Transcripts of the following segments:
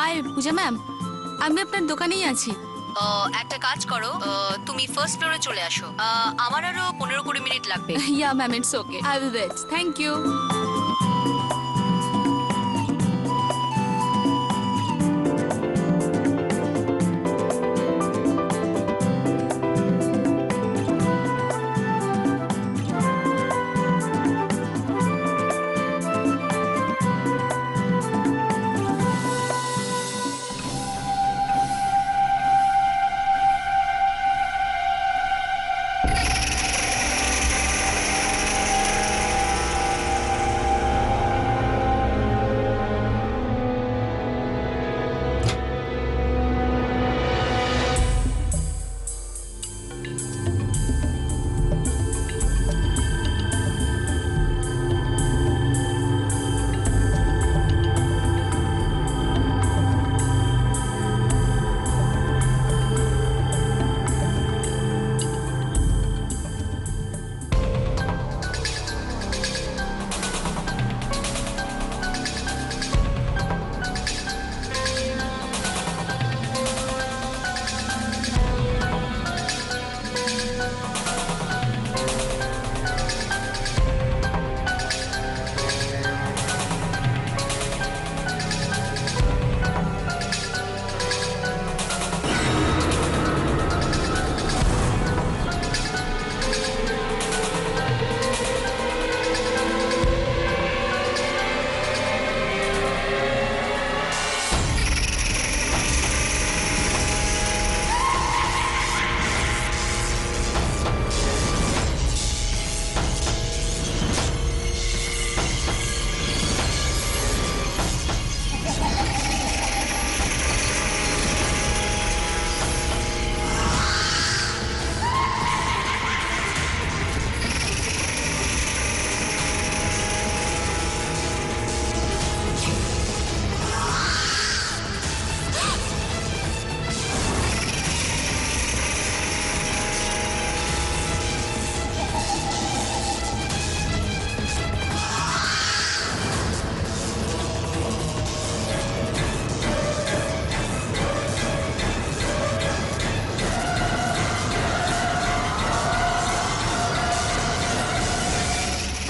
High Pooja ma'am, আমি আপনার দোকানেই আছি। একটা কাজ করো, তুমি ফার্স্ট ফ্লোরে চলে আসো। আমার আরো 15-20 মিনিট লাগবে। Yeah ma'am, it's okay, I will wait, thank you.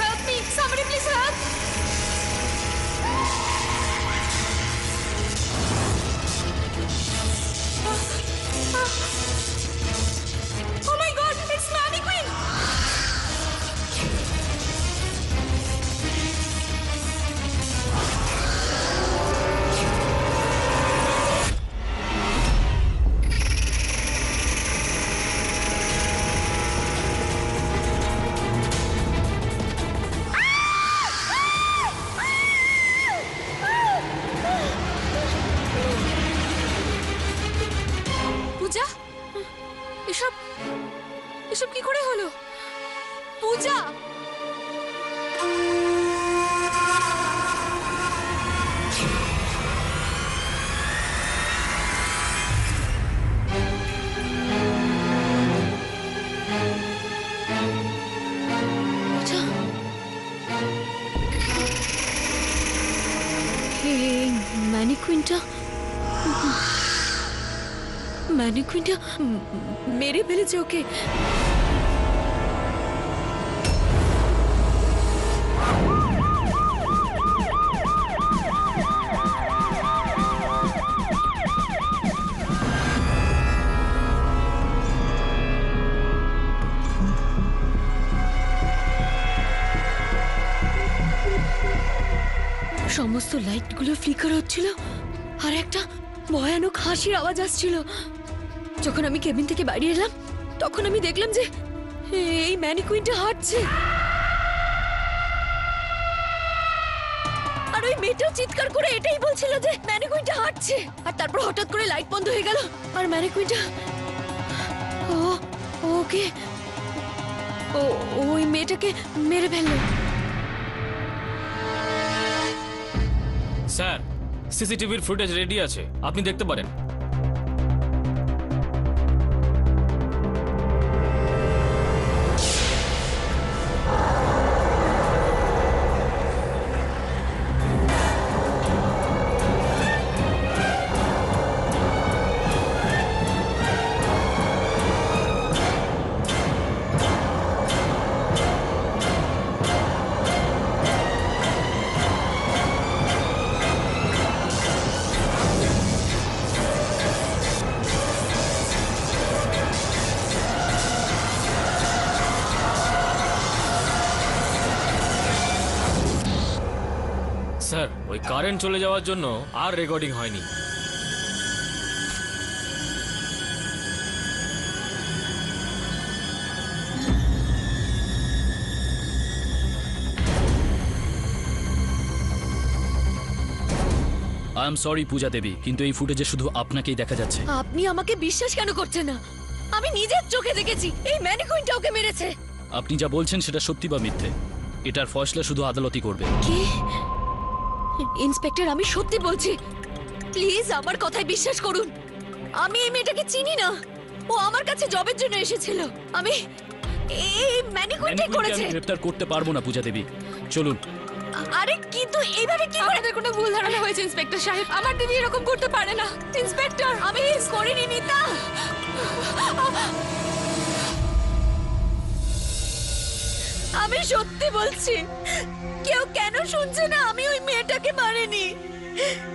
Help me! Somebody please help! Oh my God! It's Mannequin! পূজা, এসব এসব কি করে হলো? পূজা, ম্যানিকুইনটা মেরে ফেলেছে ওকে। সমস্ত লাইটগুলো ফ্লিকার হচ্ছিল আর একটা ভয়ানক হাসির আওয়াজ আসছিল। যখন আমি কেবিন থেকে বাইরে এলাম তখন আমি দেখলাম যে এই ম্যানিকুইনটা হাঁটছে আর ওই মেয়েটাও চিৎকার করে এটাই বলছিল যে ম্যানিকুইনটা হাঁটছে। আর তারপর হঠাৎ করে লাইট বন্ধ হয়ে গেল আর ম্যানিকুইনটা ওকে ওই মেয়েটাকে মেরে ফেললো। স্যার, সিসিটিভির ফুটেজ রেডি আছে, আপনি দেখতে পারেন। স্যার ওই কারেন্ট চলে যাওয়ার জন্য আর রেকর্ডিং হয়নি। আই এম সরি পূজা দেবী, কিন্তু এই ফুটেজে শুধু আপনাকেই দেখা যাচ্ছে। আপনি আমাকে বিশ্বাস কেন করছেন না? আমি নিজের চোখে দেখেছি এই ম্যানিকুইনটা ওকে মেরেছে। আপনি যা বলছেন সেটা সত্যি বা মিথ্যে, এটার ফয়সলা শুধু আদালতই করবে। কি? ইন্সপেক্টর, আমি সত্যি বলছি, প্লিজ আমার কথায় বিশ্বাস করুন। আমি এই মেয়েটাকে চিনি না, ও আমার কাছে জবের জন্য এসেছিল। আমি এই ম্যানিকুইনটাই ম্যানিকুইনকে করেছে। আমি গ্রেফতার করতে পারবো না পূজা দেবী, চলুন। আরে কিন্তু এইভাবে কি করে? আপনাদের কোনো ভুল ধারণা হয়েছে ইন্সপেক্টর সাহেব। আমার দিদি এরকম করতে পারে না। ইন্সপেক্টর, আমি করিনি নিতা। আমি সত্যি বলছি, কেউ কেন শুনছে না? আমি ওই মেয়েটাকে মারিনি।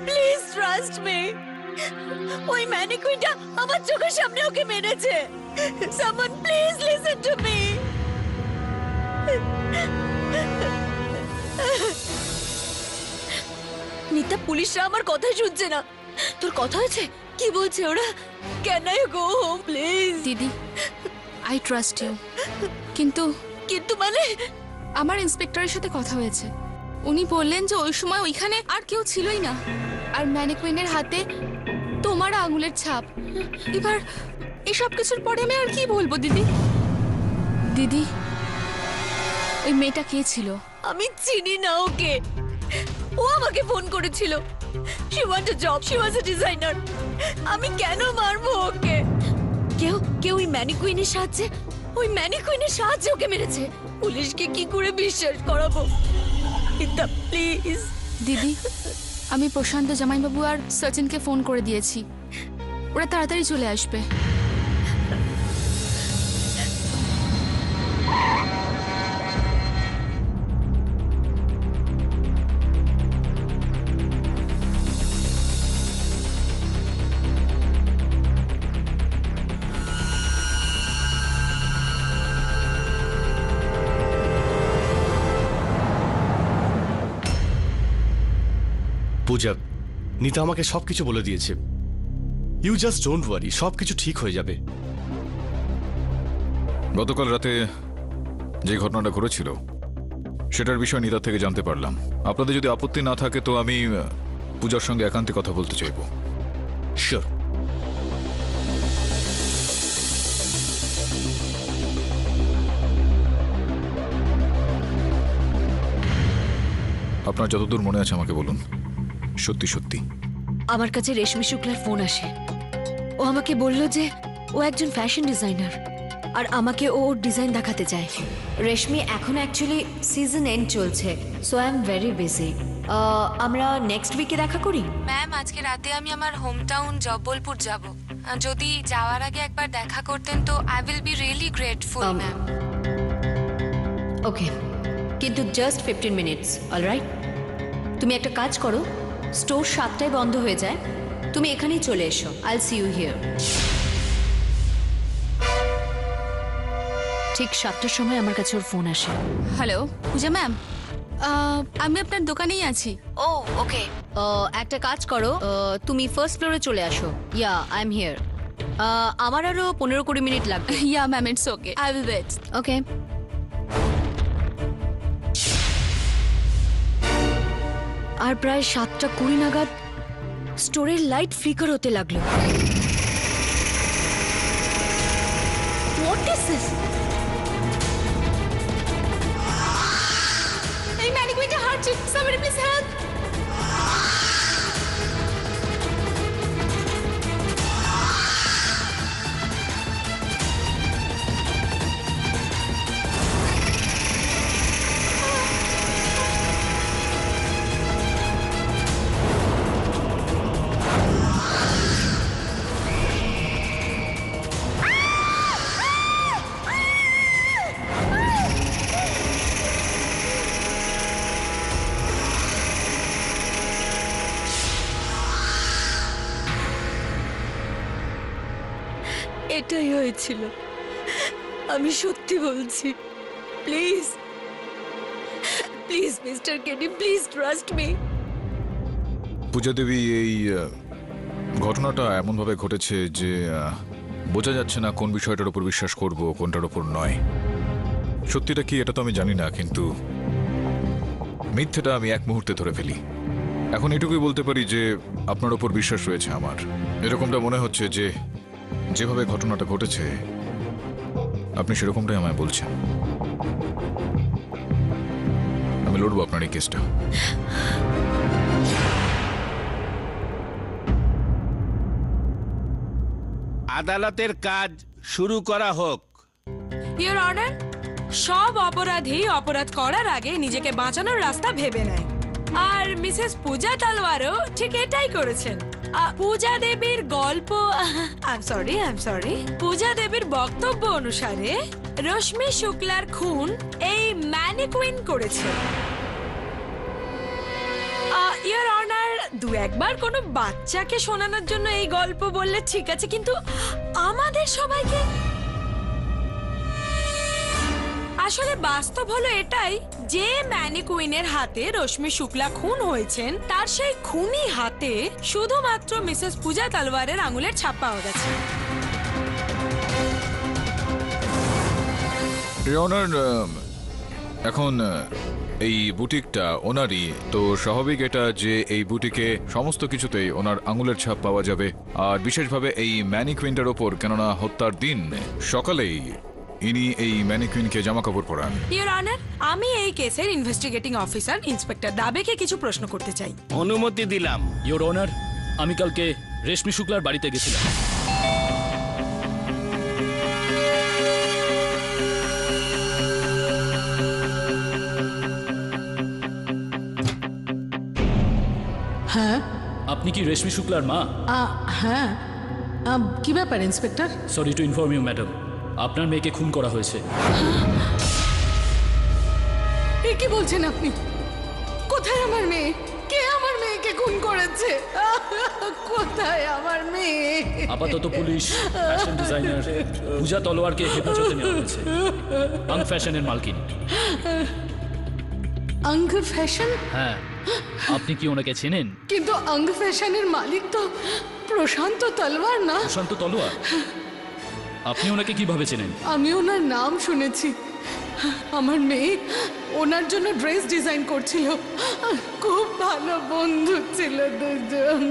Please trust me. ওই ম্যানিকুইনটা আমার চোখের সামনে ওকে মেরেছে। Someone please listen to me. Nita, পুলিশরা আমার কথা শুনছে না। তোর কথা হয়েছে? কি বলছে ওরা? Can I go home please? দিদি, আই ট্রাস্ট ইউ। কিন্তু কিন্তু মানে আমার ইন্সপেক্টরের সাথে কথা হয়েছে। উনি বললেন যে ওই সময় ওইখানে আর কেউ ছিলই না, আর ম্যানিকুইনের হাতে তোমার আঙুলের ছাপ। এবার এসব কিছুর পরে আমি আর কি বলবো দিদি? দিদি, ওই মেয়েটা কে ছিল? আমি চিনি না ওকে। ও আমাকে ফোন করেছিল। She want a job, she was a designer. আমি কেন মারবো ওকে? কেউ ওই ম্যানিকুইনের সাহায্যে ওকে মেরেছে। পুলিশকে কি করে বিশ্বাস করাবো? নিতা প্লিজ। দিদি, আমি প্রশান্ত জামাইবাবু আর সচিনকে ফোন করে দিয়েছি, ওরা তাড়াতাড়ি চলে আসবে। পূজা, নিতা আমাকে সবকিছু বলে দিয়েছে। ইউ জাস্ট ডোন্ট ওয়ারি, সবকিছু ঠিক হয়ে যাবে। গতকাল রাতে যে ঘটনাটা ঘটেছিল সেটার বিষয়ে নিদার থেকে জানতে পারলাম। আপনাদের যদি আপত্তি না থাকে তো আমি পূজার সঙ্গে একান্তে কথা বলতে চাইব। শিওর। আপনার যতদূর মনে আছে আমাকে বলুন, সত্যি সত্যি। আমার কাছে রেশমি শুক্লার ফোন আসে। ও আমাকে বলল যে ও একজন ফ্যাশন ডিজাইনার, আর আমাকে ওর ডিজাইন দেখাতে চায়। রেশমি, এখন অ্যাকচুয়ালি সিজন এন্ড চলছে, so I am very busy. আমরা নেক্সট উইকে দেখা করি। ম্যাম, আজকে রাতে আমি আমার হোম টাউন জব্বলপুর যাব। যদি যাওয়ার আগে একবার দেখা করতেন তো I will be really grateful ma'am. Okay, কিন্তু জাস্ট 15 মিনিটস, অলরাইট? তুমি একটা কাজ করো, স্টোর 7টায় বন্ধ হয়ে যায়, তুমি এখানেই চলে এসো। আইল সি ইউ হিয়ার। ঠিক 7টার সময় আমার কাছে ওর ফোন আসে। হ্যালো পূজা ম্যাম, আমি আপনার দোকানেই আছি। ও ওকে, একটা কাজ করো, তুমি ফার্স্ট ফ্লোরে চলে আসো। Yeah, I am here. আমার আরো 15-20 মিনিট লাগবে। Yeah ma'am, it's okay, I will wait. Okay. আর প্রায় 7:20 নাগাদ স্টোরের লাইট ফ্লিকার হতে লাগলো। What is this? এই ম্যানিকুইনটা হারছে, somebody please help. এটাই হয়েছিল। আমি সত্যি বলছি। প্লিজ প্লিজ মিস্টার কেনি, প্লিজ ট্রাস্ট মি। পূজা দেবী, এই ঘটনাটা এমনভাবে ঘটেছে যে বোঝা যাচ্ছে না কোন বিষয়টার উপর বিশ্বাস করব, কোনটার উপর নয়। সত্যিটা কি এটা তো আমি জানি না, কিন্তু মিথ্যেটা আমি এক মুহূর্তে ধরে ফেলি। এখন এটুকুই বলতে পারি যে আপনার উপর বিশ্বাস রয়েছে আমার। এরকমটা মনে হচ্ছে যে যেভাবে ঘটনাটা ঘটেছে আপনি সেরকমটাই আমায় বলছেন। আমি লড়বো আপনার এই কেসটা। আদালতের কাজ শুরু করা হোক। ইওর অনার, সব অপরাধী অপরাধ করার আগে নিজেকে বাঁচানোর রাস্তা ভেবে নেয়, আর মিসেস পূজা তালওয়ারও ঠিক এটাই করেছেন। পূজা দেবীর গল্প, আই এম সরি, পূজা দেবীর বক্তব্য অনুসারে রশ্মি শুক্লার খুন এই ম্যানিকুইন করেছে। ইওর অনার, দু একবার কোনো বাচ্চাকে শোনানোর জন্য এই গল্প বললে ঠিক আছে, কিন্তু আমাদের সবাইকে। আসলে বাস্তব হলো এটাই যে ম্যানিকুইনের হাতে রশ্মি শুক্লা খুন হয়েছেন, তার সেই খুনি হাতে শুধুমাত্র মিসেস পূজা তালওয়ারের আঙুলের ছাপ পাওয়া গেছে। অনার, এখন এই বুটিকটা ওনারই, তো স্বাভাবিক এটা যে এই বুটিকে সমস্ত কিছুতেই ওনার আঙুলের ছাপ পাওয়া যাবে, আর বিশেষভাবে এই ম্যানিকুইনটার ওপর, কেননা হত্যার দিন সকালেই ইনি এই ম্যানিকুইনকে জামা কাপড় পরান। ইওর অনার, আমি এই কেসের ইনভেস্টিগেটিং অফিসার ইন্সপেক্টর দাবেকে কিছু প্রশ্ন করতে চাই। অনুমতি দিলাম। ইওর অনার, আমি কালকে রেশমি শুক্লার বাড়িতে গেছিলাম। হ্যাঁ। আপনি কি রেশমি শুক্লার মা? হ্যাঁ। কি ব্যাপার inspector? Sorry to inform you madam, আপনার মেয়েকে খুন করা হয়েছে। এ কি বলছেন আপনি? কোথায় আমার মেয়ে? কে আমার মেয়েকে খুন করেছে? কোথায় আমার মেয়ে? আপাতত পুলিশ ফ্যাশন ডিজাইনার পূজা তলোয়ারকে হেফাজতে নেওয়া হয়েছে। আং ফ্যাশনের মালকিন। অঙ্গ ফ্যাশন? হ্যাঁ, আপনি কি ওনাকে চেনেন? কিন্তু অঙ্গ ফ্যাশনের মালিক তো প্রশান্ত তলওয়ার না? প্রশান্ত তলোয়ার? আপনি ওনাকে কিভাবে চেনেন? আমি ওনার নাম শুনেছি। আমার মেয়ে ওনার জন্য ড্রেস ডিজাইন করছিল। খুব ভালো বন্ধু ছিল দুজন।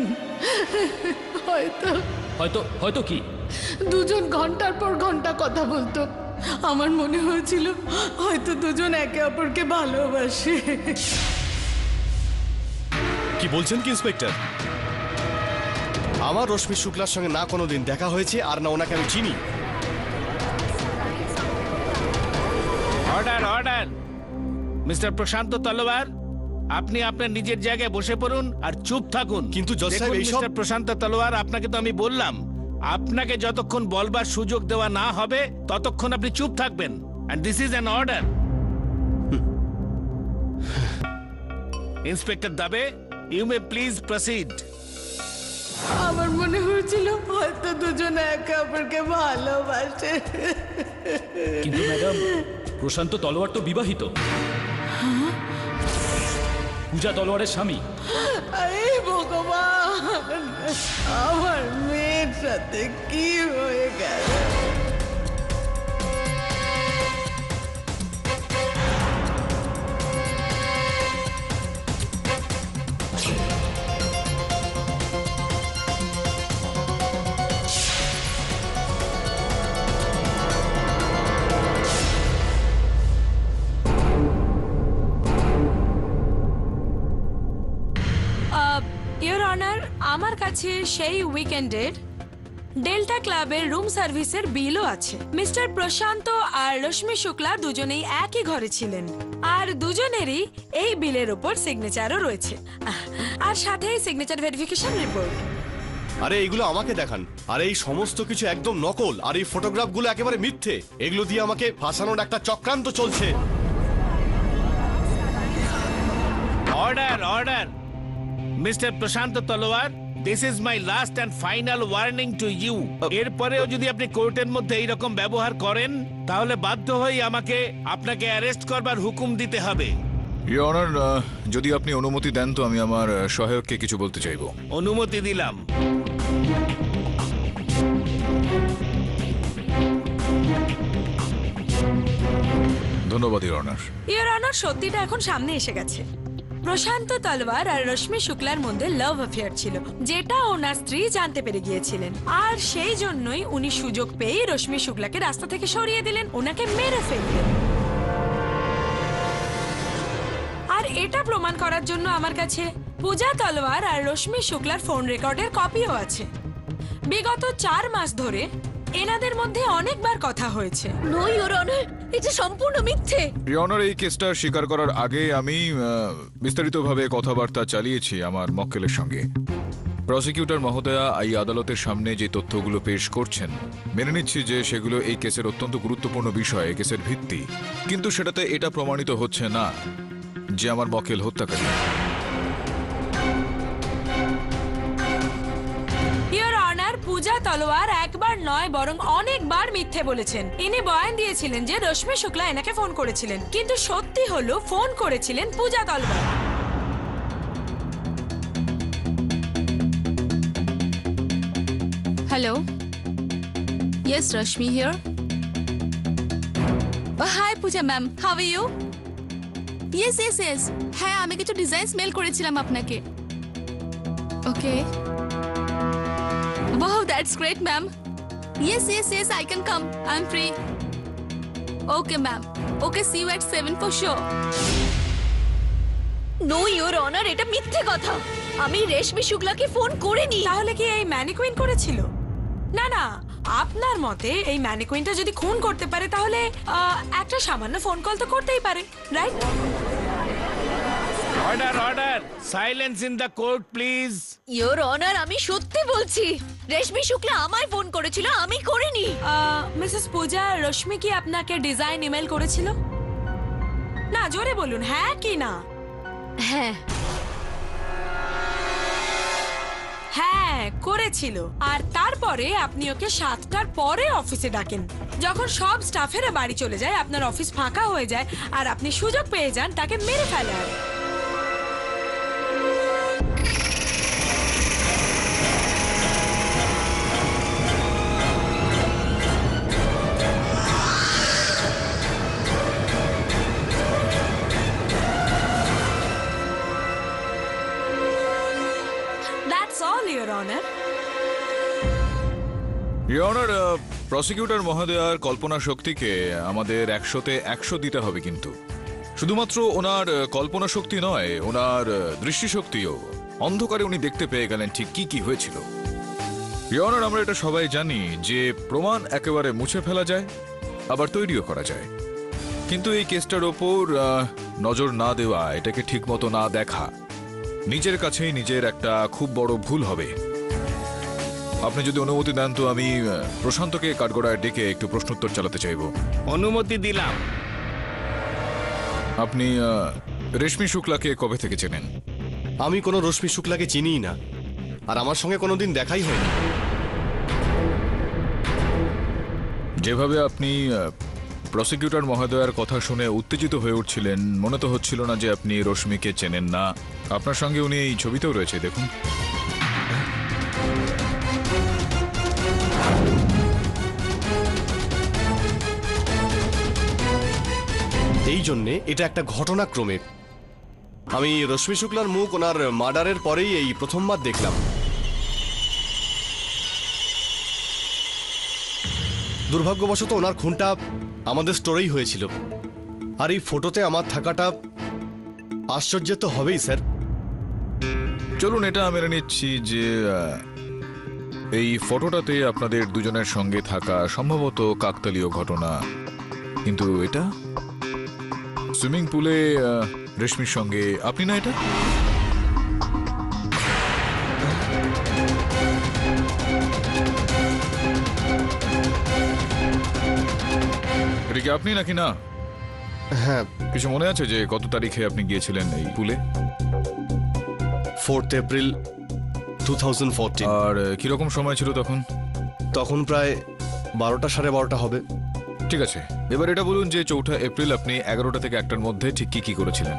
হয়তো হয়তো হয়তো কি? দুজন ঘন্টার পর ঘন্টা কথা বলতো। আমার মনে হয়েছিল হয়তো দুজন একে অপরকে ভালোবাসে। কি বলছেন কি ইন্সপেক্টর? আমার রশ্মি শুক্লার সঙ্গে না কোনোদিন দেখা হয়েছে, আর না ওনাকে আমি চিনি। Order, order. মিস্টার প্রশান্ত তলোয়ার, আপনি আপনার নিজের জায়গায় বসে পড়ুন আর চুপ থাকুন। কিন্তু জজ সাহেব, দেখুন, এইসব- মিস্টার প্রশান্ত তলোয়ার, আপনাকে তো আমি বললাম, আপনাকে যতক্ষণ বলবার সুযোগ দেওয়া না হবে ততক্ষণ আপনি চুপ থাকবেন। And this is an order. Inspector Dave, you may please proceed. আমার মনে হয়েছিল হয়তো দুজন একে অপরকে ভালোবাসে। কিন্তু ম্যাডাম, প্রশান্ত তলোয়ার তো বিবাহিত। পূজা তলোয়ারের স্বামী। এই ভগবান, আমার মেয়ের সাথে কি হয়ে গেল? ইওর অনার, আমার কাছে সেই উইকেন্ডের ডেল্টা ক্লাবের রুম সার্ভিসের বিলও আছে। মিস্টার প্রশান্ত আর রশ্মি শুক্লা দুজনেই একই ঘরে ছিলেন, আর দুজনেরই এই বিলের উপর সিগনেচারও রয়েছে, আর সাথে সিগনেচার ভেরিফিকেশন রিপোর্ট। আরে এইগুলো আমাকে দেখান। আর এই সমস্ত কিছু একদম নকল, আর এই ফটোগ্রাফগুলো একেবারে মিথ্যে। এগুলো দিয়ে আমাকে ফাঁসানোর একটা চক্রান্ত চলছে। Order, order. Mister Prashant Talwar, this is my last and final warning to you. এরপরেও যদি আপনি কোর্টের মধ্যে এইরকম ব্যবহার করেন তাহলে বাধ্য হয়ে আমাকে আপনাকে অ্যারেস্ট করবার হুকুম দিতে হবে। ইওর অনার, যদি আপনি অনুমতি দেন তো আমি আমার সহায়ককে কিছু বলতে চাইবো। অনুমতি দিলাম। ধন্যবাদ ইওর অনার। ইওর অনার, সত্যিটা এখন সামনে এসে গেছে। প্রশান্ত তলওয়ার আর রশ্মি শুক্লার মধ্যে লাভ অ্যাফেয়ার ছিল, যেটা ওনার স্ত্রী জানতে পেরে গিয়েছিলেন। আর সেই জন্যই উনি সুযোগ পেয়ে রশ্মি শুক্লাকে রাস্তা থেকে সরিয়ে দিলেন, ওনাকে মেরে ফেললেন। আর এটা প্রমাণ করার জন্য আমার কাছে পূজা তলওয়ার আর রশ্মি শুক্লার ফোন রেকর্ডের কপিও আছে। বিগত 4 মাস ধরে এনাদের মধ্যে অনেকবার কথা হয়েছে। নো ইওর অনার, এটা সম্পূর্ণ মিথ্যে। ইওর অনার, এই কেসটা স্বীকার করার আগে আমি বিস্তারিতভাবে কথাবার্তা চালিয়েছি আমার মক্কেলের সঙ্গে। প্রসিকিউটর মহোদয়া এই আদালতের সামনে যে তথ্যগুলো পেশ করছেন, মেনে নিচ্ছি যে সেগুলো এই কেসের অত্যন্ত গুরুত্বপূর্ণ বিষয়, কেসের ভিত্তি। কিন্তু সেটাতে এটা প্রমাণিত হচ্ছে না যে আমার মক্কেল হত্যাকারী। ইওর অনার, পূজা তলোয়ার একবার নয় বরং অনেকবার মিথ্যে বলেছেন। ইনি বয়ান দিয়েছিলেন যে রশ্মি শুক্লা এনাকে ফোন করেছিলেন, কিন্তু সত্যি হলো ফোন করেছিলেন Pooja Talwar. Hello, yes, Rashmi here. Hi Pooja ma'am, how are you? Yes yes yes, হ্যাঁ আমি কিছু ডিজাইনস মেল করেছিলাম আপনাকে। Okay, wow that's great ma'am. Yes yes yes, I can come, I am free. Okay ma'am, okay, see you at 7 for sure. No your honour, এটা মিথ্যে কথা। আমি রেশমি শুক্লাকে phone করিনি। তাহলে কি এই ম্যানিকুইন করেছিল? না না, আপনার মতে এই ম্যানিকুইনটা যদি খুন করতে পারে তাহলে একটা সামান্য ফোন কল তো করতেই পারে, right? Order order, silence in the court please. Your honour, আমি সত্যি বলছি, রেশমি শুক্লা আমায় ফোন করেছিল, আমি করিনি। মিসেস পূজা, রশ্মি কি আপনাকে ডিজাইন ইমেল করেছিল? না, জোরে বলুন, হ্যাঁ কি না? হ্যাঁ হ্যাঁ করেছিল। আর তারপরে আপনি ওকে 7টার পরে অফিসে ডাকেন। যখন সব স্টাফেরা বাড়ি চলে যায়, আপনার অফিস ফাঁকা হয়ে যায়, আর আপনি সুযোগ পেয়ে যান তাকে মেরে ফেলার। That's all, Your Honor. Your honour, prosecutor মহোদয়ার কল্পনা শক্তিকে আমাদের 100-তে 100 দিতে হবে, কিন্তু শুধুমাত্র ওনার কল্পনা শক্তি নয়, ওনার দৃষ্টিশক্তিও। অন্ধকারে উনি দেখতে পেয়ে গেলেন ঠিক কি কি হয়েছিল। ইওর অনার, আমরা এটা সবাই জানি যে প্রমাণ একেবারে মুছে ফেলা যায়, আবার তৈরিও করা যায়, কিন্তু এই কেসটার ওপর নজর না দেওয়া, এটাকে ঠিক মতো না দেখা, নিজের কাছেই নিজের একটা খুব বড় ভুল হবে। আপনি যদি অনুমতি দেন তো আমি প্রশান্তকে কাঠগড়ায় ডেকে একটু প্রশ্নোত্তর চালাতে চাইব। অনুমতি দিলাম। আপনি রেশমি শুক্লাকে কবে থেকে চেনেন? আমি কোনো রশ্মি শুক্লাকে চিনিই না, আর আমার সঙ্গে কোনোদিন দেখাই হয়নি। যেভাবে আপনি প্রসিকিউটর মহোদয়ার কথা শুনে উত্তেজিত হয়ে উঠছিলেন, মনে তো হচ্ছিল না যে আপনি রশ্মিকে চেনেন না। আপনার সঙ্গে উনি এই ছবিতেও রয়েছে, দেখুন। এই জন্যে এটা একটা ঘটনাক্রমে। আমি রশ্মি শুক্লার মুখ ওনার মার্ডারের পরেই এই প্রথমবার দেখলাম। দুর্ভাগ্যবশত ওনার খুনটা আমাদের স্টোরেই হয়েছিল, আর এই ফটোতে আমার থাকাটা আশ্চর্য তো হবেই স্যার। চলুন এটা মেনে নিচ্ছি যে এই ফটোটাতে আপনাদের দুজনের সঙ্গে থাকা সম্ভবত কাকতালীয় ঘটনা, কিন্তু এটা সুইমিং পুলে রেশমির সঙ্গে আপনি না? এটা এটা কি আপনি নাকি না? হ্যাঁ। কিছু মনে আছে যে কত তারিখে আপনি গিয়েছিলেন এই পুলে? 4 এপ্রিল 2014। আর কিরকম সময় ছিল তখন? তখন প্রায় 12টা, 12:30 হবে। ঠিক আছে, এবার এটা বলুন যে 4 এপ্রিল আপনি 11টা থেকে 1টার মধ্যে ঠিক কি কি করেছিলেন?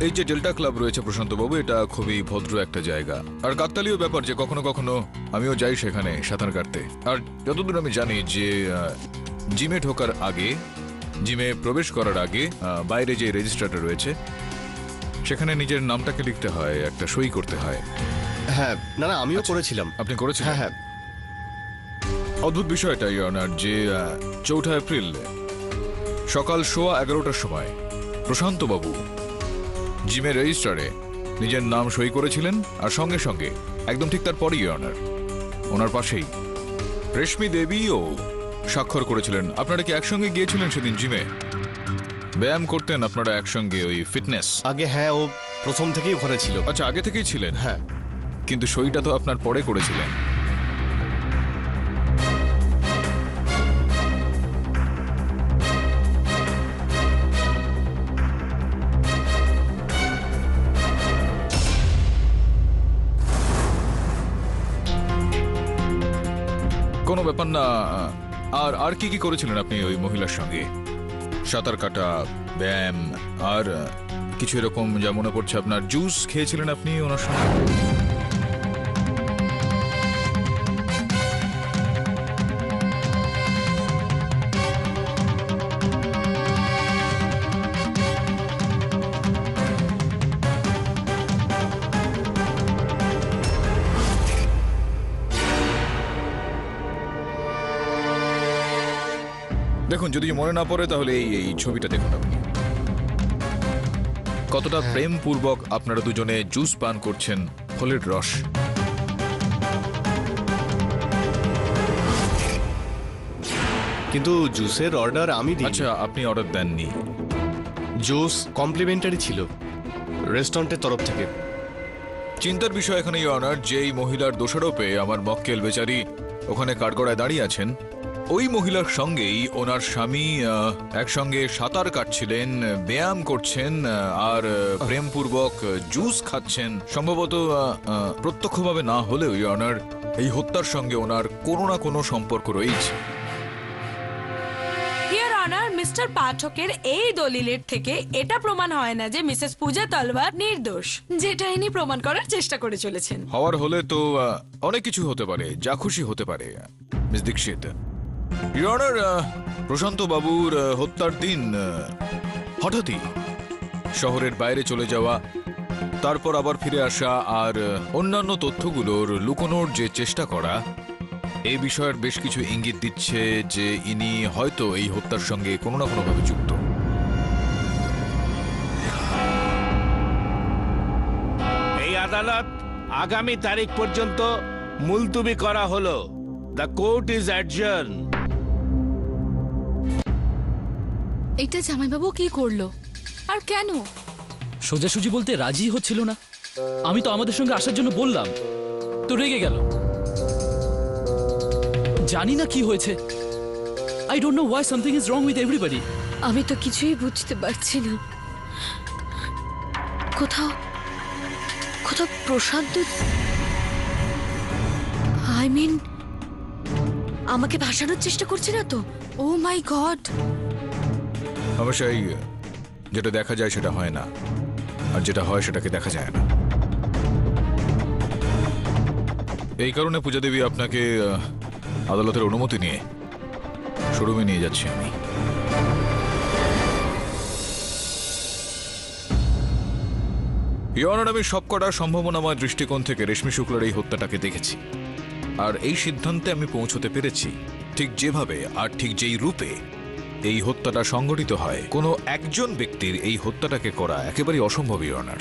এই যে ডেল্টা ক্লাব রয়েছে প্রশান্ত বাবু, এটা খুবই ভদ্র একটা জায়গা আর কাকতালীয় ব্যাপার যে কখনো কখনো আমিও যাই সেখানে সাঁতার কাটতে। আর যতদূর আমি জানি যে জিমে ঢোকার আগে, জিমে প্রবেশ করার আগে বাইরে যে রেজিস্টারটা রয়েছে সেখানে নিজের নামটাকে লিখতে হয়, একটা সই করতে হয়। হ্যাঁ, না না, আমিও করেছিলাম। আপনি করেছেন? হ্যাঁ হ্যাঁ। অদ্ভুত বিষয়টা ইওর অনার যে 4 এপ্রিল সকাল 11:15টার সময় প্রশান্ত বাবু জিমের রেজিস্টারে নিজের নাম সই করেছিলেন আর সঙ্গে সঙ্গে একদম ঠিক তারপরই ইওর অনার ওনার পাশেই রেশমি দেবীও স্বাক্ষর করেছিলেন। আপনারা কি একসঙ্গে গিয়েছিলেন সেদিন জিমে? ব্যায়াম করতেন আপনারা একসঙ্গে, ওই ফিটনেস? আগে হ্যাঁ, ও প্রথম থেকেই ওখানে ছিল। আচ্ছা, আগে থেকেই ছিলেন? হ্যাঁ। কিন্তু সইটা তো আপনার পরে করেছিলেন। কোনো ব্যাপার না। আর আর কি কি করেছিলেন আপনি ওই মহিলার সঙ্গে? সাঁতার কাটা, ব্যায়াম আর কিছু এরকম, যা মনে পড়ছে আপনার জুস খেয়েছিলেন আপনি ওনার সঙ্গে? দেখুন, যদি মনে না পড়ে তাহলে এই ছবিটা দেখুন আপনি। কতটা প্রেমপূর্বক আপনারা দুজনে জুস পান করছেন, ফলের রস। কিন্তু জুসের অর্ডার আমি দিই। আচ্ছা, আপনি অর্ডার দেননি? জুস কমপ্লিমেন্টারি ছিল রেস্টুরেন্টের তরফ থেকে। চিন্তার বিষয় এখানে ইওর অনার, যে এই মহিলার দোষারোপে আমার মক্কেল বেচারি ওখানে কাঠগড়ায় দাঁড়িয়ে আছেন, ওই মহিলার সঙ্গেই ওনার স্বামী একসঙ্গে সাঁতার কাটছিলেন, ব্যায়াম করছেন আর প্রেমপূর্বক জুস খাচ্ছেন। সম্ভবত প্রত্যক্ষভাবে না হলেও ইওর অনার, এই হত্যার সঙ্গে ওনার কোনো না কোনো সম্পর্ক রয়েছে। ইওর অনার, মিস্টার পাঠকের এই দলিলের থেকে এটা প্রমাণ হয় না যে মিসেস পূজা তলওয়ার নির্দোষ, যেটা ইনি প্রমাণ করার চেষ্টা করে চলেছেন। হওয়ার হলে তো অনেক কিছু হতে পারে, যা খুশি হতে পারে। মিস দীক্ষিত, ইওর অনার, প্রশান্ত বাবুর হত্যার দিন হঠাৎই শহরের বাইরে চলে যাওয়া, তারপর আবার ফিরে আসা আর অন্যান্য তথ্যগুলোর লুকোনোর যে চেষ্টা করা, এই বিষয়ের বেশ কিছু ইঙ্গিত দিচ্ছে যে ইনি হয়তো এই হত্যার সঙ্গে কোনো না কোনোভাবে যুক্ত। এই আদালত আগামী তারিখ পর্যন্ত মুলতুবি করা হলো। The court is adjourn. এটা জামাইবাবু কি করলো আর কেন? সোজাসুজি বলতে রাজি হচ্ছিল না। আমি তো আমাদের সঙ্গে আসার জন্য বললাম, তো রেগে গেল। জানি না কি হয়েছে। I don't know Y something is wrong with everybody. আমি তো কিছুই বুঝতে পারছি না। কোথাও কোথাও প্রশান্ত, আই মিন, আমাকে ভাসানোর চেষ্টা করছে না তো? ও মাই গড! অবশ্যই যেটা দেখা যায় সেটা হয় না, আর যেটা হয় সেটাকে দেখা যায় না। এই কারণে পূজা দেবী আপনাকে আদালতের অনুমতি নিয়ে শোরুমে নিয়ে যাচ্ছি আমি। ইওর অনার, আমি সবকটা সম্ভাবনাময় দৃষ্টিকোণ থেকে রেশমি শুক্লার এই হত্যাটাকে দেখেছি, আর এই সিদ্ধান্তে আমি পৌঁছতে পেরেছি ঠিক যেভাবে আর ঠিক যেই রূপে এই হত্যাটা সংঘটিত হয়, কোনো একজন ব্যক্তির এই হত্যাটাকে করা একেবারেই অসম্ভব। ইওর অনার,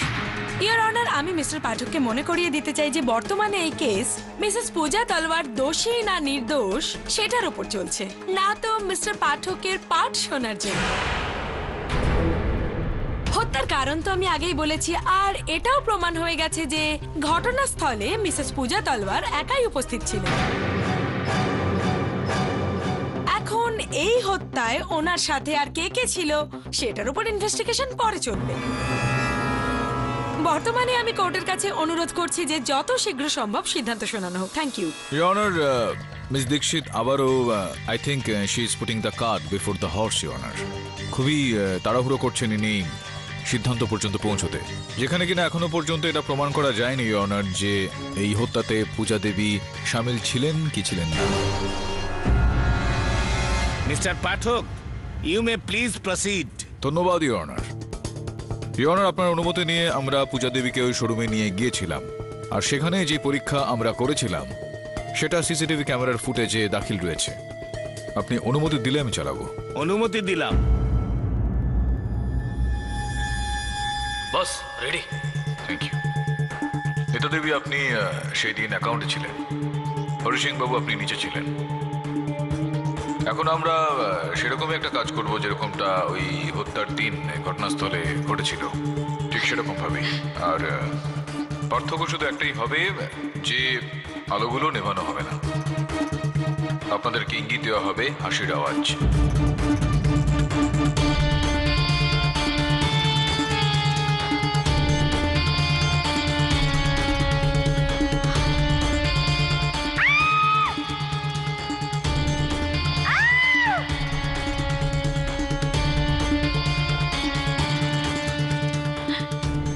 ইওর অনার, আমি মিস্টার পাঠককে মনে করিয়ে দিতে চাই যে বর্তমানে এই কেস মিসেস পূজা তলওয়ার দোষী না নির্দোষ সেটার উপর চলছে, না তো মিস্টার পাঠকের পাঠ শোনার জন্য। হত্যার কারণ তো আমি আগেই বলেছি, আর এটাও প্রমাণ হয়ে গেছে যে ঘটনাস্থলে মিসেস পূজা তলওয়ার একাই উপস্থিত ছিলেন। এখন এই হত্যায় ওনার সাথে আর কে কে ছিল সেটার উপর ইনভেস্টিগেশন পরে চলবে। বর্তমানে আমি কোর্টের কাছে অনুরোধ করছি যে যত শীঘ্র সম্ভব সিদ্ধান্ত শোনানো হোক। Thank you. Your honour, miss Dikshit আবারও I think she is putting the cart before the horse. Your honour, খুবই তাড়াহুড়ো করছেন ইনি সিদ্ধান্ত পর্যন্ত পৌঁছতে, যেখানে কিনা এখনো পর্যন্ত এটা প্রমাণ করা যায়নি ইওর অনার যে এই হত্যাতে পূজা দেবী সামিল ছিলেন কি ছিলেন না। Mister Pathak, you may please proceed. ধন্যবাদ ইওর অনার। ইওর অনার, আপনার অনুমতি নিয়ে আমরা পূজা দেবীকে ওই শোরুমে নিয়ে গিয়েছিলাম, আর সেখানে যে পরীক্ষা আমরা করেছিলাম সেটা সিসিটিভি ক্যামেরার ফুটেজে দাখিল রয়েছে। আপনি অনুমতি দিলে আমি চালাবো। অনুমতি দিলাম। Boss ready. Thank you. Mita Devi, আপনি সেই দিন অ্যাকাউন্টে ছিলেন, হরি সিং বাবু আপনি নিচে ছিলেন। এখন আমরা সেরকমই একটা কাজ করব যেরকমটা ওই হত্যার দিন ঘটনাস্থলে ঘটেছিল, ঠিক সেরকম ভাবে। আর পার্থক্য শুধু একটাই হবে যে আলোগুলো নেভানো হবে না, আপনাদেরকে ইঙ্গিত দেওয়া হবে হাসির আওয়াজ।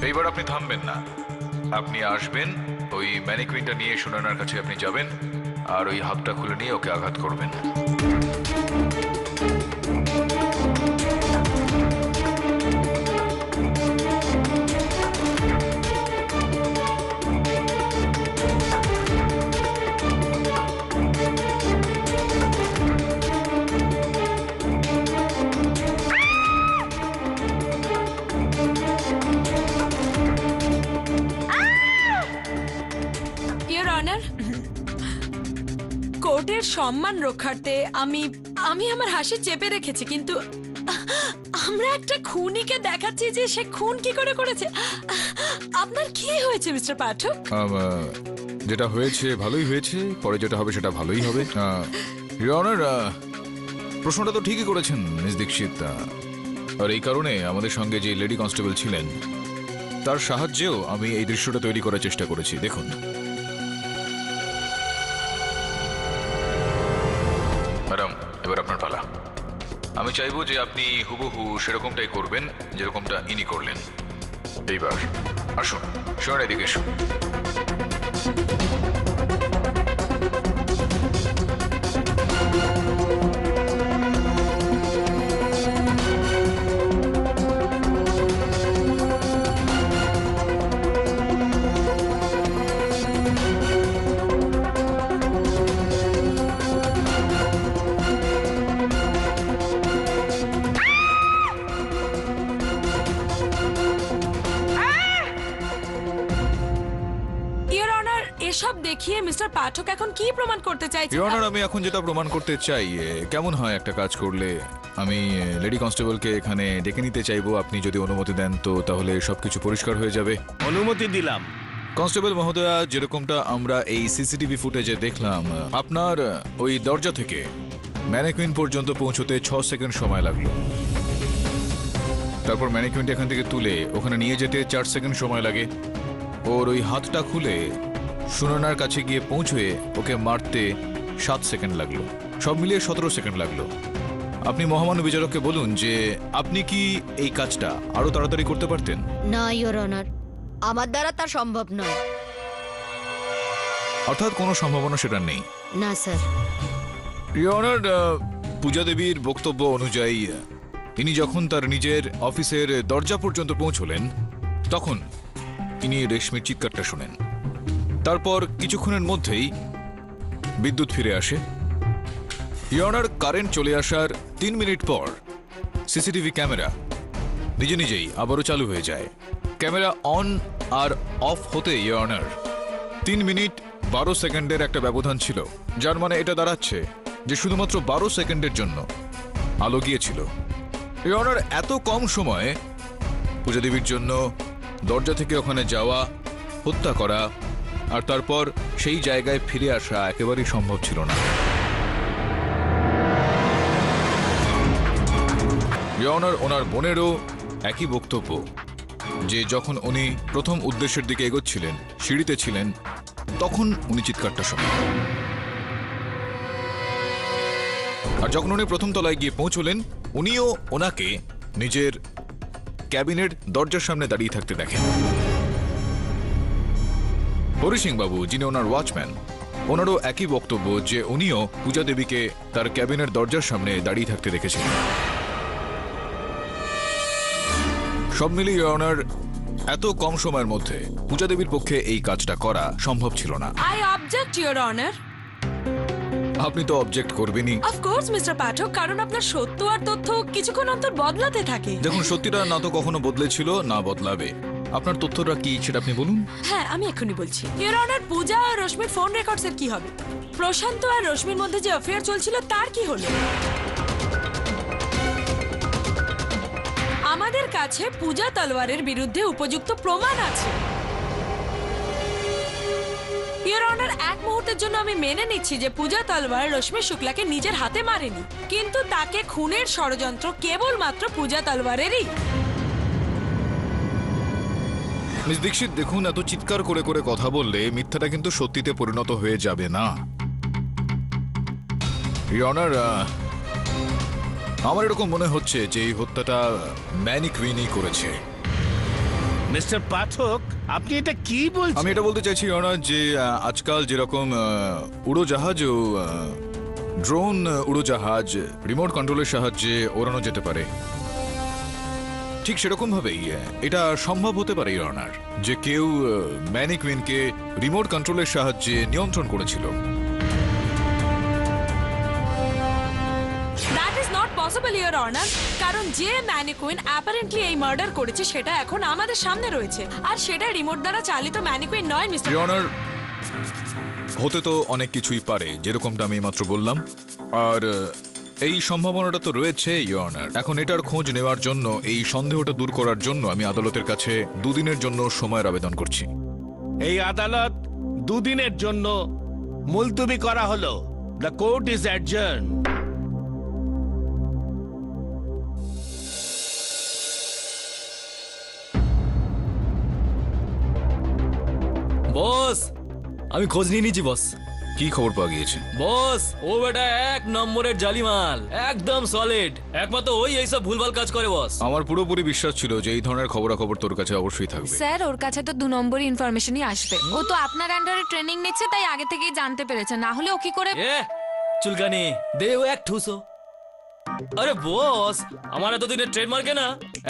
এইবার আপনি থামবেন না, আপনি আসবেন, ওই ম্যানিকুইনটা নিয়ে সুনয়নার কাছে আপনি যাবেন, আর ওই হাতটা খুলে নিয়ে ওকে আঘাত করবেন। ইওর অনার, কোর্টের সম্মান রক্ষার্থে আমি আমার হাসি চেপে রেখেছি, কিন্তু আমরা একটা খুনিকে দেখাচ্ছি যে সে খুন কি করে করেছে। আপনার কি হয়েছে মিস্টার পাঠক? যেটা হয়েছে ভালোই হয়েছে, পরে যেটা হবে সেটা ভালোই হবে। ইওর অনার, প্রশ্নটা তো ঠিকই করেছেন মিস দীক্ষিত, আর এই কারণে আমাদের সঙ্গে যে লেডি কনস্টেবল ছিলেন তার সাহায্যেও আমি এই দৃশ্যটা তৈরি করার চেষ্টা করেছি। দেখুন, ম্যাডাম, এবার আপনার পালা। আমি চাইবো যে আপনি হুবহু সেরকমটাই করবেন যেরকমটা ইনি করলেন। এইবার আসুন, শোনেন, এদিকে এসুন। এসব দেখিয়ে মিস্টার পাঠক এখন কি প্রমাণ করতে চাইছেন? ইওর অনার, আমি এখন যেটা প্রমাণ করতে চাই, কেমন হয় একটা কাজ করলে, আমি লেডি কনস্টেবলকে এখানে ডেকে নিতে চাইবো। আপনি যদি অনুমতি দেন তো তাহলে সবকিছু পরিষ্কার হয়ে যাবে। অনুমতি দিলাম। কনস্টেবল মহোদয়া, যেরকমটা আমরা এই সিসিটিভি ফুটেজে দেখলাম, আপনার ওই দরজা থেকে ম্যানিকুইন পর্যন্ত পৌঁছতে 6 সেকেন্ড সময় লাগলো। তারপর ম্যানিকুইনটা এখান থেকে তুলে ওখানে নিয়ে যেতে 4 সেকেন্ড সময় লাগে। ওর ওই হাতটা খুলে সুনয়নার কাছে গিয়ে পৌঁছয়ে ওকে মারতে 7 সেকেন্ড লাগলো। সব মিলিয়ে 17 সেকেন্ড লাগলো। আপনি মহামান্য বিচারককে বলুন যে আপনি কি এই কাজটা আরো তাড়াতাড়ি করতে পারতেন? না ইওর অনার, আমার দ্বারা তা সম্ভব নয়। অর্থাৎ কোনো সম্ভাবনা সেটা নেই? না স্যার। ইওর অনার, পূজা দেবীর বক্তব্য অনুযায়ী তিনি যখন তার নিজের অফিসের দরজা পর্যন্ত পৌঁছলেন তখন তিনি রেশমির চিৎকারটা শোনেন। তারপর কিছুক্ষণের মধ্যেই বিদ্যুৎ ফিরে আসে। ইওর অনার, কারেন্ট চলে আসার 3 মিনিট পর সিসিটিভি ক্যামেরা নিজে নিজেই আবারও চালু হয়ে যায়। ক্যামেরা অন আর অফ হতে ইওর অনার 3 মিনিট 12 সেকেন্ডের একটা ব্যবধান ছিল, যার মানে এটা দাঁড়াচ্ছে যে শুধুমাত্র 12 সেকেন্ডের জন্য আলো গিয়েছিল। ইওর অনার, এত কম সময়ে পূজা দেবীর জন্য দরজা থেকে ওখানে যাওয়া, হত্যা করা আর তারপর সেই জায়গায় ফিরে আসা একেবারেই সম্ভব ছিল না। ইওর অনার, ওনার বোনেরও একই বক্তব্য যে যখন উনি প্রথম উদ্দেশ্যের দিকে এগোচ্ছিলেন, সিঁড়িতে ছিলেন, তখন উনি চিৎকারটা শোনেন। আর যখন উনি প্রথম তলায় গিয়ে পৌঁছলেন, উনিও ওনাকে নিজের ক্যাবিনের দরজার সামনে দাঁড়িয়ে থাকতে দেখেন। হরি সিং বাবু, যিনি ওনার ওয়াচম্যান, ওনারও একই বক্তব্য যে উনিও পূজা দেবীকে তার ক্যাবিনের দরজার সামনে দাঁড়িয়ে থাকতে দেখেছিলেন। সব মিলিয়ে ওনার এত কম সময়ের মধ্যে পূজা দেবীর পক্ষে এই কাজটা করা সম্ভব ছিল না। I object your honour. আপনি তো অবজেক্ট করবেনই। অফকোর্স মিস্টার পাঠক, কারণ আপনার সত্য আর তথ্য কিছুক্ষণ অন্তর বদলাতে থাকে। দেখুন, সত্যিটা না তো কখনো বদলেছিল না বদলাবে। আপনার তথ্যটা কি সেটা আপনি বলুন। হ্যাঁ, আমি এক্ষুনি বলছি। ইওর অনার, পূজা আর রশ্মির ফোন রেকর্ডস এর কি হবে? প্রশান্ত আর রশ্মির মধ্যে যে অ্যাফেয়ার চলছিল তার কি হলো? আমাদের কাছে পূজা তলোয়ারের বিরুদ্ধে উপযুক্ত প্রমাণ আছে। ইওর অনার, এক মুহূর্তের জন্য আমি মেনে নিচ্ছি যে পূজা তলওয়ার রশ্মি শুক্লাকে নিজের হাতে মারেনি, কিন্তু তাকে খুনের ষড়যন্ত্র কেবলমাত্র পূজা তলওয়ারেরই। মিস দীক্ষিত, দেখুন, এত চিৎকার করে করে কথা বললে মিথ্যাটা কিন্তু সত্যিতে পরিণত হয়ে যাবে না। ইওর অনার, আমার এরকম মনে হচ্ছে যে এই হত্যাটা ম্যানিকুইনই করেছে। মিস্টার পাঠক, আপনি এটা কি বলছেন? আমি এটা বলতে চাইছি ইওর অনার যে আজকাল যেরকম উড়োজাহাজ ও ড্রোন উড়োজাহাজ রিমোট কন্ট্রোলের সাহায্যে ওড়ানো যেতে পারে, ঠিক সেরকম ভাবেই এটা সম্ভব হতে পারে ইওর অনার যে কেউ ম্যানিকুইনকে রিমোট কন্ট্রোলের সাহায্যে নিয়ন্ত্রণ করেছিল। That is not possible your honour, কারণ যে ম্যানিকুইন অ্যাপারেন্টলি এই মার্ডার করেছে সেটা এখন আমাদের সামনে রয়েছে, আর সেটা রিমোট দ্বারা চালিত ম্যানিকুইন নয় মিস্টার। ইওর অনার, হতে তো অনেক কিছুই পারে, যেরকমটা আমি মাত্র বললাম, আর এই সম্ভাবনাটা তো রয়েছে ইওর অনার। এখন এটার খোঁজ নেওয়ার জন্য, এই সন্দেহটা দূর করার জন্য আমি আদালতের কাছে 2 দিনের জন্য সময়ের আবেদন করছি। এই আদালত 2 দিনের জন্য মুলতবি করা হলো। The court is adjourn. Boss, আমি খোঁজ নিয়ে নিয়েছি বস। কি খবর পাওয়া গিয়েছে? বস, ও বেটা 1 নম্বরের জালিমাল, একদম সলিড। একমাত্র ওই এইসব ভুলভাল কাজ করে বস। আমার পুরোপুরি বিশ্বাস ছিল যে এই ধরনের খবরাখবর তোর কাছে অবশ্যই থাকবে। স্যার, ওর কাছে তো 2 নম্বরই ইনফরমেশনই আসবে। ও তো আপনার আন্ডারে ট্রেনিং নিচ্ছে, তাই আগে থেকেই জানতে পেরেছে, না হলে ও কি করে? এ চুলকানি দে ও এক ঠুসো। আরে বস, আমার এতদিনের ট্রেডমার্কে না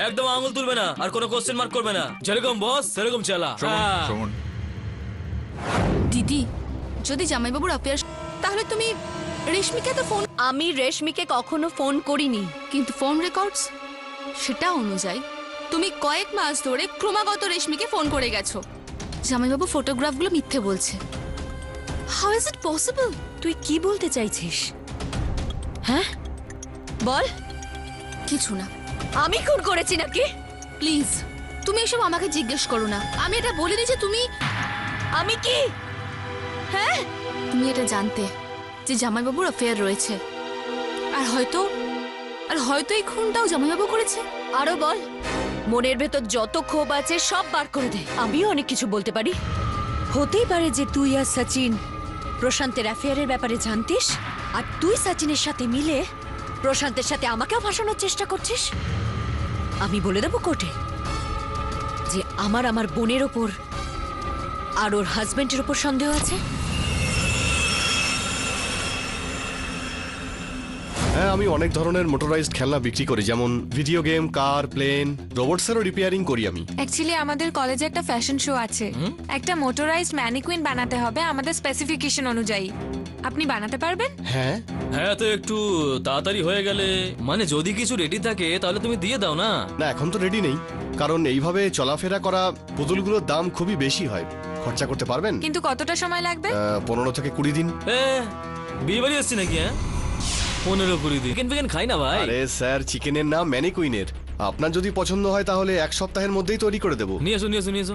একদম আঙুল তুলবে না আর কোনো কোশ্চেন মার্ক করবে না। যেরকম বস সেরকম চালা। শোন, দিদি, যদি জামাইবাবুর অ্যাফেয়ার, তাহলে তুমি রেশমিকে তো ফোন। আমি রেশমিকে কখনো ফোন করিনি। কিন্তু ফোন রেকর্ডস সেটা অনুযায়ী তুমি কয়েক মাস ধরে ক্রমাগত রেশমিকে ফোন করে গেছো। জামাইবাবু ফটোগ্রাফগুলো মিথ্যে বলছে। How is it possible? তুই কি বলতে চাইছিস? হ্যাঁ, বল। কিছু না। আমি খুন করেছি নাকি? প্লিজ, তুমি এসব আমাকে জিজ্ঞেস করো না। আমি এটা বলিনি যে তুমি। আমি কি? হ্যাঁ, তুমি এটা জানতে যে জামাইবাবুর অ্যাফেয়ার রয়েছে, আর হয়তো এই খুনটাও জামাইবাবু করেছে। আরো বল। মনের ভেতর যত ক্ষোভ আছে সব বার করে দে। আমিও অনেক কিছু বলতে পারি। হতেই পারে যে তুই আর সচিন প্রশান্তের অ্যাফেয়ারের ব্যাপারে জানতিস, আর তুই সচিনের সাথে মিলে প্রশান্তের সাথে আমাকেও ফাঁসানোর চেষ্টা করছিস। আমি বলে দেবো কোর্টে যে আমার বোনের ওপর আর ওর হাজবেন্ডের ওপর সন্দেহ আছে। হ্যাঁ, আমি অনেক ধরনের মোটরাইজড খেলনা বিক্রি করি, যেমন ভিডিও গেম, কার, প্লেন, রোবটসেরও রিপেয়ারিং করি আমি। অ্যাকচুয়ালি আমাদের কলেজে একটা ফ্যাশন শো আছে, একটা মোটরাইজড ম্যানিকুইন বানাতে হবে আমাদের স্পেসিফিকেশন অনুযায়ী। আপনি বানাতে পারবেন? হ্যাঁ হ্যাঁ, তো একটু তাড়াতাড়ি হয়ে গেলে, মানে যদি কিছু রেডি থাকে তাহলে তুমি দিয়ে দাও না। না, এখন তো রেডি নেই, কারণ এইভাবে চলাফেরা করা পুতুলগুলোর দাম খুবই বেশি হয়। খরচা করতে পারবেন? কিন্তু কতটা সময় লাগবে? 15 থেকে 20 দিন। বিয়ে বাড়ি এসছি নাকি? হ্যাঁ, 15-20 দিন। চিকেন ফিকেন খাই না ভাই। আরে স্যার, চিকেনের নাম ম্যানিকুইনের। আপনার যদি পছন্দ হয় তাহলে 1 সপ্তাহের মধ্যেই তৈরি করে দেবো। নিয়ে এসো।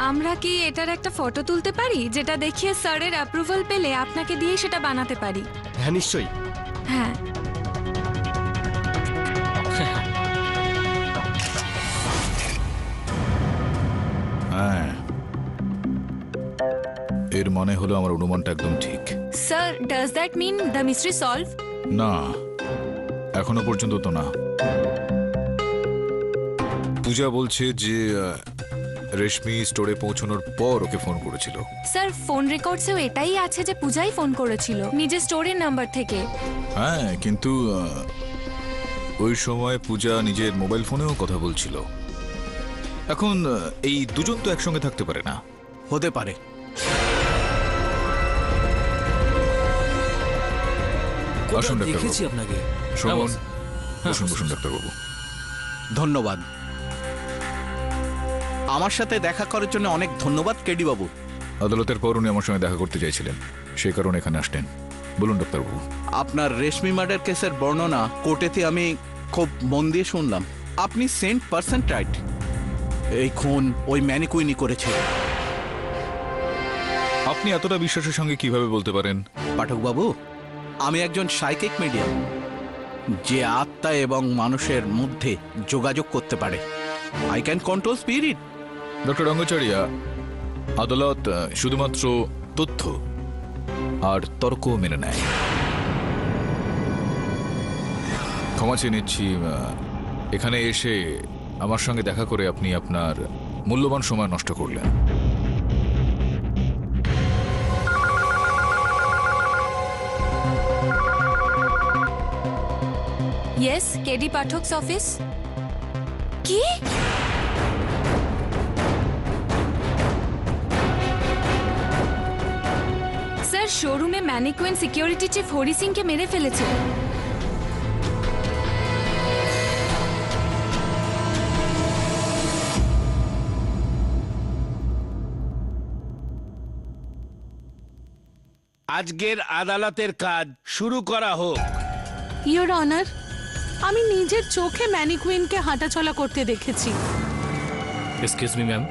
আমরা কি এটার একটা ফটো তুলতে পারি, যেটা দেখিয়ে স্যারের অ্যাপ্রুভাল পেলে আপনাকে দিয়ে সেটা বানাতে পারি? হ্যাঁ, নিশ্চয়ই। হ্যাঁ। হ্যাঁ, এর মানে হলো আমার অনুমানটা একদম ঠিক। Sir, does that mean the mystery solve? না, এখনো পর্যন্ত তো না। পূজা বলছে যে রেশমি স্টোরে পৌঁছানোর পর ওকে ফোন করেছিল। স্যার, ফোন রেকর্ডসেও এটাই আছে যে পূজাই ফোন করেছিল নিজের স্টোরের নাম্বার থেকে। হ্যাঁ, কিন্তু ওই সময় পূজা নিজের মোবাইল ফোনেও কথা বলছিল। এখন এই দুজন তো একসঙ্গে থাকতে পারে না। হতে পারে। আসুন দেখেছি ডাক্তারবাবু। আপনাকে। শোভন, বসুন বসুন ডাক্তারবাবু। ধন্যবাদ। আমার সাথে দেখা করার জন্য অনেক ধন্যবাদ কেডি বাবু। আদালতের পর উনি আমার সঙ্গে দেখা করতে চাইছিলেন, সেই কারণে এখানে আসলেন। বলুন ডাক্তারবাবু। আপনার রেশমি মার্ডার কেসের বর্ণনা কোর্টেতে আমি খুব মন দিয়ে শুনলাম। আপনি 100% রাইট। এই খুন ওই ম্যানিকুইনি করেছে। আপনি এতটা বিশ্বাসের সঙ্গে কিভাবে বলতে পারেন? পাঠকবাবু, আমি একজন সাইকিক মিডিয়াম, যে আত্মা এবং মানুষের মধ্যে যোগাযোগ করতে পারে। I can control spirit. Doctor Rangachariya, আদালত শুধুমাত্র তথ্য আর তর্ক মেনে নেয়। ক্ষমা চেয়ে নিচ্ছি, এখানে এসে আমার সঙ্গে দেখা করে আপনি আপনার মূল্যবান সময় নষ্ট করলেন। Yes, KD Pathak's office. কি? স্যার, শোরুমে ম্যানিকুইন সিকিউরিটি চিফ হরি সিংকে মেরে ফেলেছে। আজকের আদালতের কাজ শুরু করা হোক। ইয়োর অনার, আমি নিজের চোখে ম্যানিকুইনকে হাঁটাচলা করতে দেখেছি। এক্সকিউজ মি ম্যাম,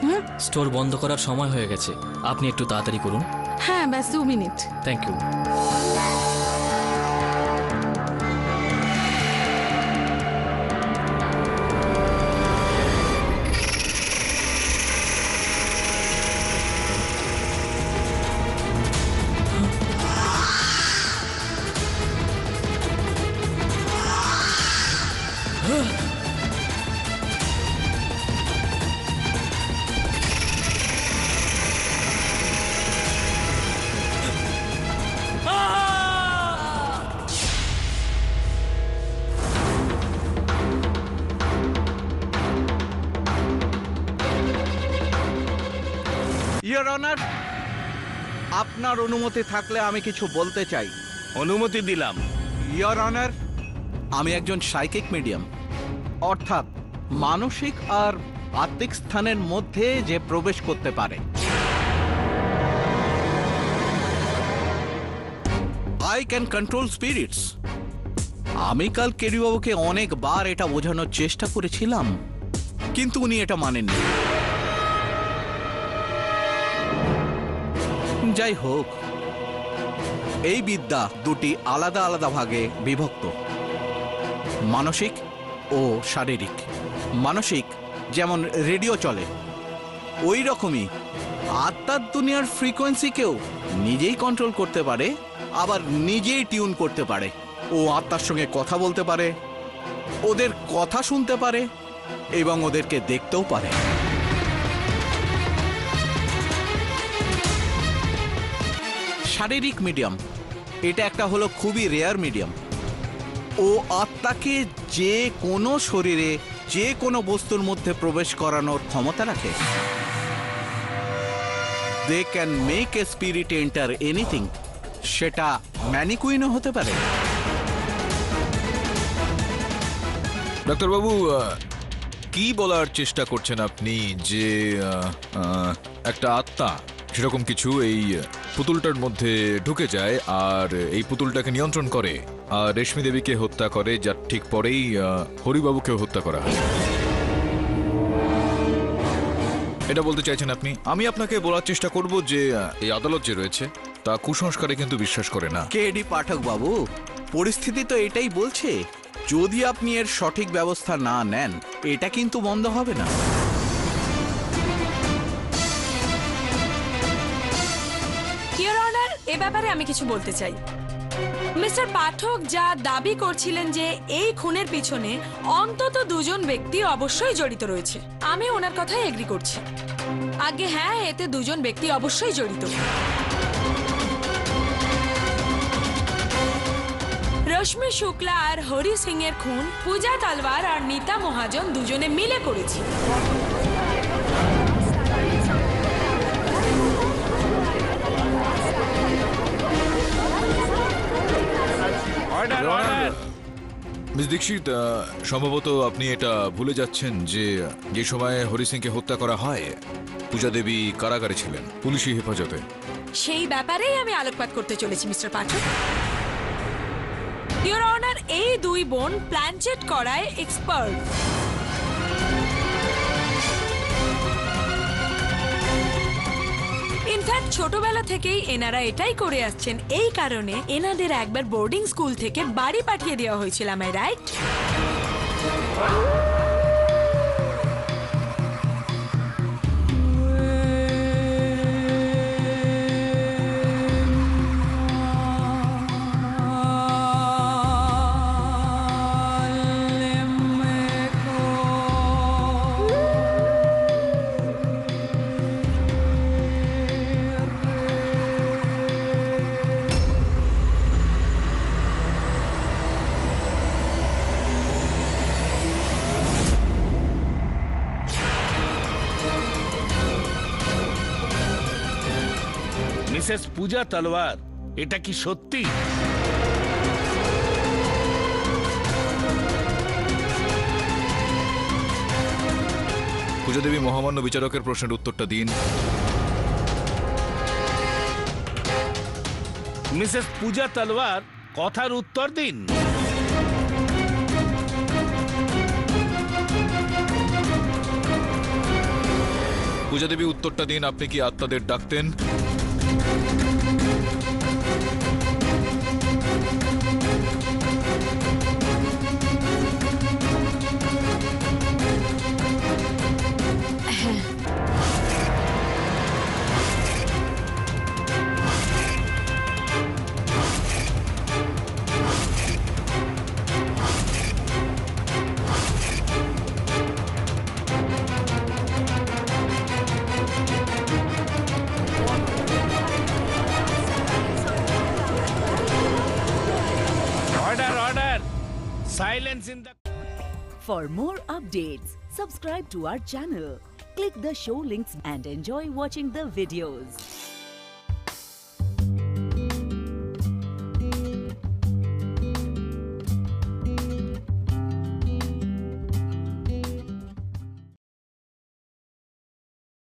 স্টোর বন্ধ করার সময় হয়ে গেছে, আপনি একটু তাড়াতাড়ি করুন। হ্যাঁ, ব্যাস 2 মিনিট। Thank you. ইয়োর অনার, আপনার অনুমতি থাকলে আমি কিছু বলতে চাই। অনুমতি দিলাম। ইয়োর অনার, আমি একজন সাইকিক মিডিয়াম, অর্থাৎ মানসিক আর আত্মিক স্থানের মধ্যে যে প্রবেশ করতে পারে। I can control spirits. আমি কাল কেডিবাবুকে অনেকবার এটা বোঝানোর চেষ্টা করেছিলাম, কিন্তু উনি এটা মানেননি। যাই হোক, এই বিদ্যা দুটি আলাদা আলাদা ভাগে বিভক্ত, মানসিক ও শারীরিক। মানসিক যেমন রেডিও চলে, ওই রকমই আত্মার দুনিয়ার ফ্রিকোয়েন্সিকেও নিজেই কন্ট্রোল করতে পারে, আবার নিজেই টিউন করতে পারে। ও আত্মার সঙ্গে কথা বলতে পারে, ওদের কথা শুনতে পারে এবং ওদেরকে দেখতেও পারে। শারীরিক মিডিয়াম এটা একটা হলো খুবই রেয়ার মিডিয়াম। ও আত্মাকে যে কোনো শরীরে যে কোনো বস্তুর মধ্যে প্রবেশ করানোর ক্ষমতা রাখে। They can make a spirit enter anything. সেটা ম্যানিকুইনও হতে পারে। ডাক্তারবাবু, কি বলার চেষ্টা করছেন আপনি যে একটা আত্মা সেরকম কিছু এই পুতুলটার মধ্যে ঢুকে যায় আর এই পুতুলটাকে নিয়ন্ত্রণ করে আর রেশমি দেবীকে হত্যা করে, যার ঠিক পরেই হরিবাবুকেও হত্যা করা হয়? এটা বলতে চাইছেন আপনি? আমি আপনাকে বলার চেষ্টা করব যে এই আদালত যে রয়েছে তা কুসংস্কারে কিন্তু বিশ্বাস করে না। কেডি পাঠক বাবু, পরিস্থিতি তো এটাই বলছে। যদি আপনি এর সঠিক ব্যবস্থা না নেন, এটা কিন্তু বন্ধ হবে না। আমি কিছু বলতে চাই। মিস্টার পাঠক যা দাবি করছিলেন যে এই খুনের পিছনে অন্তত দুজন ব্যক্তি অবশ্যই জড়িত রয়েছে, আমি ওনার কথাই এগ্রি করছি। আগে হ্যাঁ, এতে দুজন ব্যক্তি অবশ্যই জড়িত। রশ্মি শুক্লা আর হরি সিং এর খুন পূজা তলওয়ার আর নীতা মহাজন দুজনে মিলে করেছে। অর্ডার অর্ডার মিস দীক্ষিত, সম্ভবত আপনি এটা ভুলে যাচ্ছেন যে যে সময় হরি সিংকে হত্যা করা হয় পূজা দেবী কারাগারে ছিলেন, পুলিশি হেফাজতে। সেই ব্যাপারেই আমি আলোকপাত করতে চলেছি মিস্টার পাঠক। ইওর অনার, এই দুই বোন প্ল্যানচেট করায় এক্সপার্ট। ইনফ্যাক্ট ছোটবেলা থেকেই এনারা এটাই করে আসছেন, এই কারণে এনাদের একবার বোর্ডিং স্কুল থেকে বাড়ি পাঠিয়ে দেওয়া হয়েছিল, আমায় রাইট? মিসেস পূজা তলওয়ার, এটা কি সত্যি? পূজা দেবী মহামান্য বিচারকের প্রশ্নের উত্তরটা দিন। মিসেস পূজা তলওয়ার, কথার উত্তর দিন। পূজা দেবী উত্তরটা দিন, আপনি কি আত্মাদের ডাকতেন? Order, order! Silence in the... For more updates, subscribe to our channel, click the show links and enjoy watching the videos.